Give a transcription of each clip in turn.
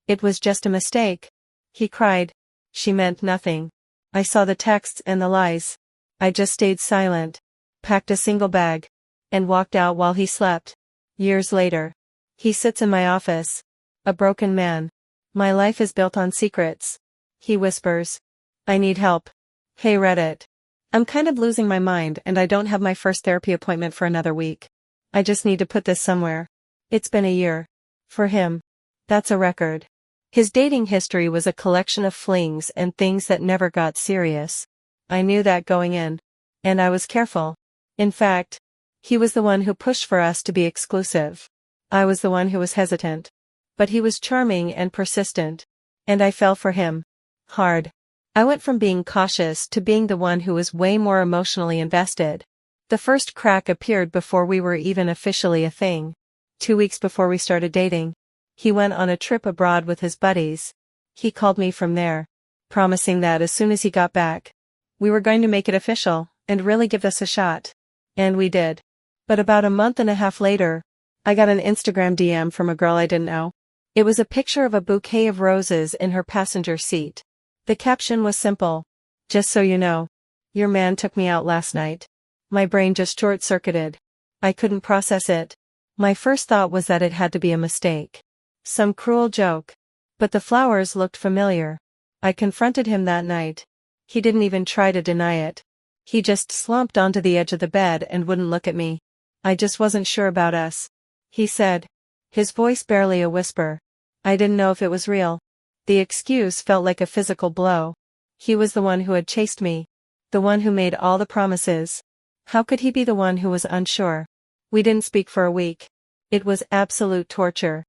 It was just a mistake. He cried. She meant nothing. I saw the texts and the lies. I just stayed silent, packed a single bag, and walked out while he slept. Years later, he sits in my office, a broken man. My life is built on secrets. He whispers, I need help. Hey Reddit. I'm kind of losing my mind and I don't have my first therapy appointment for another week. I just need to put this somewhere. It's been a year. For him. That's a record. His dating history was a collection of flings and things that never got serious. I knew that going in. And I was careful. In fact, he was the one who pushed for us to be exclusive. I was the one who was hesitant. But he was charming and persistent. And I fell for him. Hard. I went from being cautious to being the one who was way more emotionally invested. The first crack appeared before we were even officially a thing. 2 weeks before we started dating. He went on a trip abroad with his buddies. He called me from there, promising that as soon as he got back, we were going to make it official, and really give this a shot. And we did. But about a month and a half later, I got an Instagram DM from a girl I didn't know. It was a picture of a bouquet of roses in her passenger seat. The caption was simple. Just so you know, your man took me out last night. My brain just short-circuited. I couldn't process it. My first thought was that it had to be a mistake. Some cruel joke. But the flowers looked familiar. I confronted him that night. He didn't even try to deny it. He just slumped onto the edge of the bed and wouldn't look at me. I just wasn't sure about us. He said. His voice barely a whisper. I didn't know if it was real. The excuse felt like a physical blow. He was the one who had chased me. The one who made all the promises. How could he be the one who was unsure? We didn't speak for a week. It was absolute torture.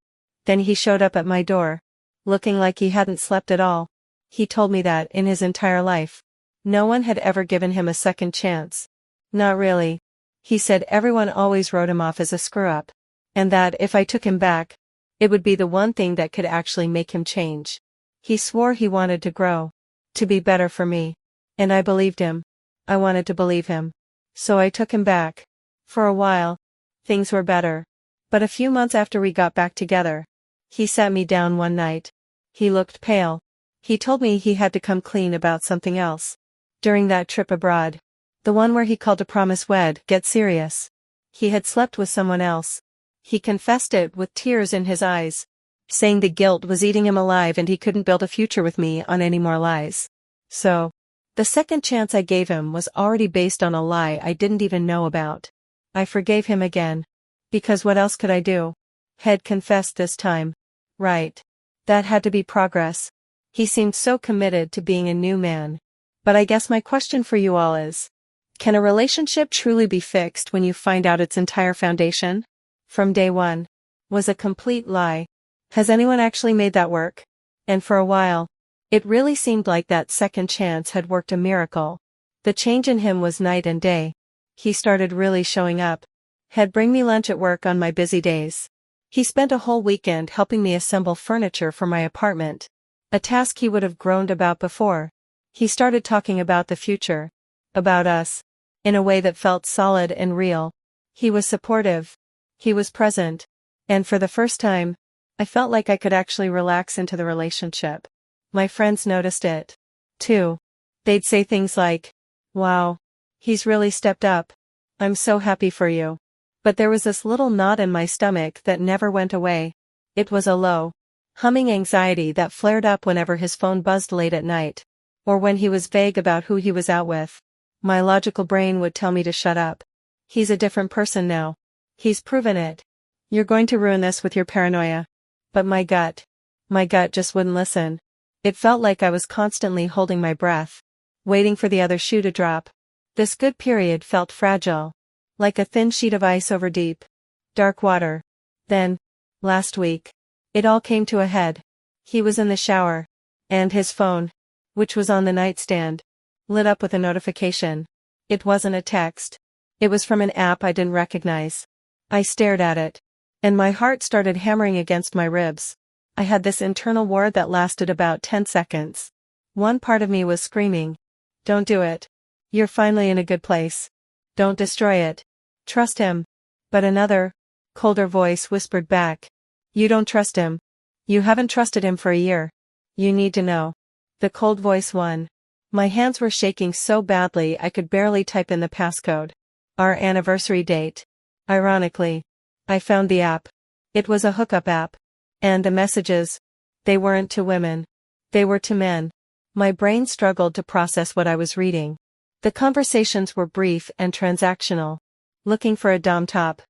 Then he showed up at my door, looking like he hadn't slept at all. He told me that in his entire life, no one had ever given him a second chance. Not really. He said everyone always wrote him off as a screw-up. And that if I took him back, it would be the one thing that could actually make him change. He swore he wanted to grow, to be better for me. And I believed him. I wanted to believe him. So I took him back. For a while, things were better. But a few months after we got back together, he sat me down one night. He looked pale. He told me he had to come clean about something else. During that trip abroad, the one where he called to promise we'd get serious, he had slept with someone else. He confessed it with tears in his eyes, saying the guilt was eating him alive and he couldn't build a future with me on any more lies. So, the second chance I gave him was already based on a lie I didn't even know about. I forgave him again. Because what else could I do? Had confessed this time. Right. That had to be progress. He seemed so committed to being a new man. But I guess my question for you all is, can a relationship truly be fixed when you find out its entire foundation, from day one, was a complete lie? Has anyone actually made that work? And for a while, it really seemed like that second chance had worked a miracle. The change in him was night and day. He started really showing up. Had bring me lunch at work on my busy days. He spent a whole weekend helping me assemble furniture for my apartment. A task he would have groaned about before. He started talking about the future. About us. In a way that felt solid and real. He was supportive. He was present. And for the first time, I felt like I could actually relax into the relationship. My friends noticed it, too. They'd say things like, wow, he's really stepped up. I'm so happy for you. But there was this little knot in my stomach that never went away. It was a low, humming anxiety that flared up whenever his phone buzzed late at night, or when he was vague about who he was out with. My logical brain would tell me to shut up. He's a different person now. He's proven it. You're going to ruin this with your paranoia. But my gut just wouldn't listen. It felt like I was constantly holding my breath, waiting for the other shoe to drop. This good period felt fragile, like a thin sheet of ice over deep, dark water. Then, last week, it all came to a head. He was in the shower, and his phone, which was on the nightstand, lit up with a notification. It wasn't a text. It was from an app I didn't recognize. I stared at it, and my heart started hammering against my ribs. I had this internal war that lasted about 10 seconds. One part of me was screaming, "Don't do it. You're finally in a good place. Don't destroy it. Trust him." But another, colder voice whispered back, "You don't trust him. You haven't trusted him for a year. You need to know. The cold voice won. My hands were shaking so badly I could barely type in the passcode. Our anniversary date. Ironically. I found the app. It was a hookup app. And the messages. They weren't to women. They were to men. My brain struggled to process what I was reading. The conversations were brief and transactional. Looking for a dom top.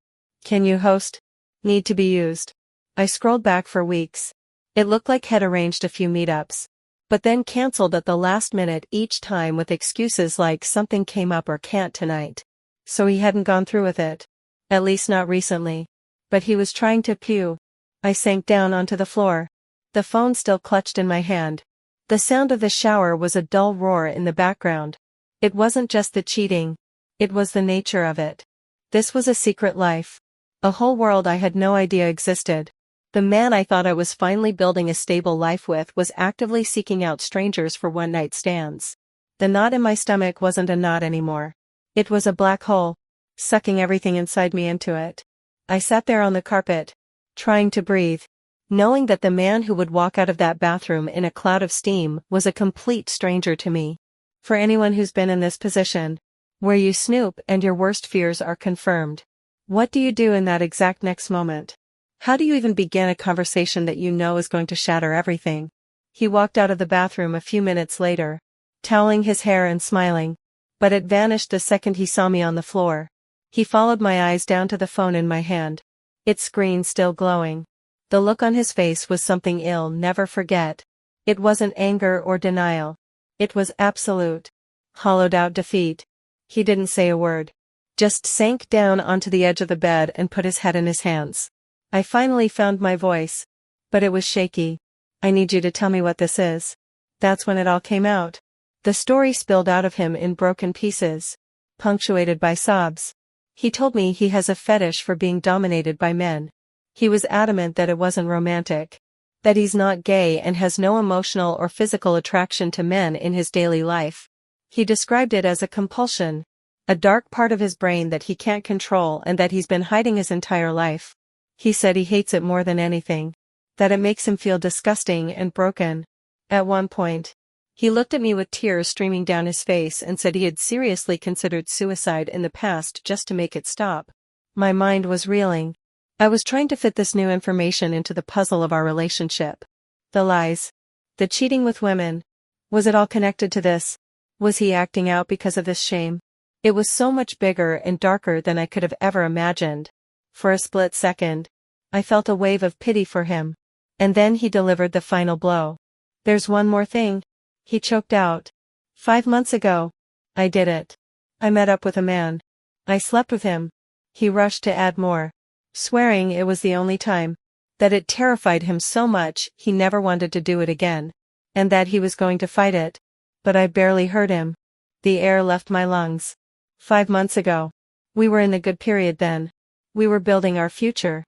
Can you host? Need to be used. I scrolled back for weeks. It looked like he'd arranged a few meetups. But then canceled at the last minute each time with excuses like something came up or can't tonight. So he hadn't gone through with it. At least not recently. But he was trying to pew. I sank down onto the floor. The phone still clutched in my hand. The sound of the shower was a dull roar in the background. It wasn't just the cheating. It was the nature of it. This was a secret life. A whole world I had no idea existed. The man I thought I was finally building a stable life with was actively seeking out strangers for one-night stands. The knot in my stomach wasn't a knot anymore. It was a black hole, sucking everything inside me into it. I sat there on the carpet, trying to breathe, knowing that the man who would walk out of that bathroom in a cloud of steam was a complete stranger to me. For anyone who's been in this position, where you snoop and your worst fears are confirmed, what do you do in that exact next moment? How do you even begin a conversation that you know is going to shatter everything? He walked out of the bathroom a few minutes later, toweling his hair and smiling, but it vanished the second he saw me on the floor. He followed my eyes down to the phone in my hand, its screen still glowing. The look on his face was something I'll never forget. It wasn't anger or denial. It was absolute, hollowed-out defeat. He didn't say a word, just sank down onto the edge of the bed and put his head in his hands. I finally found my voice, but it was shaky. I need you to tell me what this is. That's when it all came out. The story spilled out of him in broken pieces, punctuated by sobs. He told me he has a fetish for being dominated by men. He was adamant that it wasn't romantic, that he's not gay and has no emotional or physical attraction to men in his daily life. He described it as a compulsion, a dark part of his brain that he can't control and that he's been hiding his entire life. He said he hates it more than anything, that it makes him feel disgusting and broken. At one point, he looked at me with tears streaming down his face and said he had seriously considered suicide in the past just to make it stop. My mind was reeling. I was trying to fit this new information into the puzzle of our relationship. The lies. The cheating with women. Was it all connected to this? Was he acting out because of this shame? It was so much bigger and darker than I could have ever imagined. For a split second, I felt a wave of pity for him. And then he delivered the final blow. There's one more thing. He choked out. 5 months ago. I did it. I met up with a man. I slept with him. He rushed to add more, swearing it was the only time, that it terrified him so much he never wanted to do it again, and that he was going to fight it. But I barely heard him. The air left my lungs. 5 months ago. We were in a good period then. We were building our future.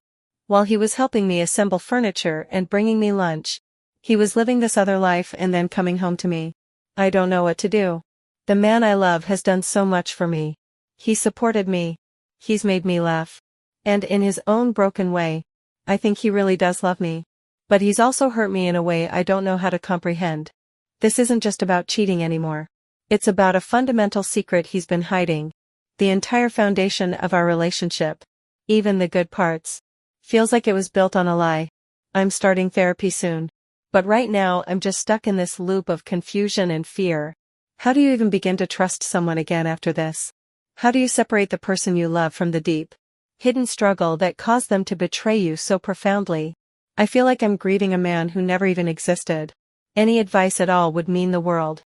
While he was helping me assemble furniture and bringing me lunch, he was living this other life and then coming home to me. I don't know what to do. The man I love has done so much for me. He supported me. He's made me laugh. And in his own broken way, I think he really does love me. But he's also hurt me in a way I don't know how to comprehend. This isn't just about cheating anymore. It's about a fundamental secret he's been hiding. The entire foundation of our relationship, even the good parts, feels like it was built on a lie. I'm starting therapy soon. But right now I'm just stuck in this loop of confusion and fear. How do you even begin to trust someone again after this? How do you separate the person you love from the deep, hidden struggle that caused them to betray you so profoundly? I feel like I'm grieving a man who never even existed. Any advice at all would mean the world.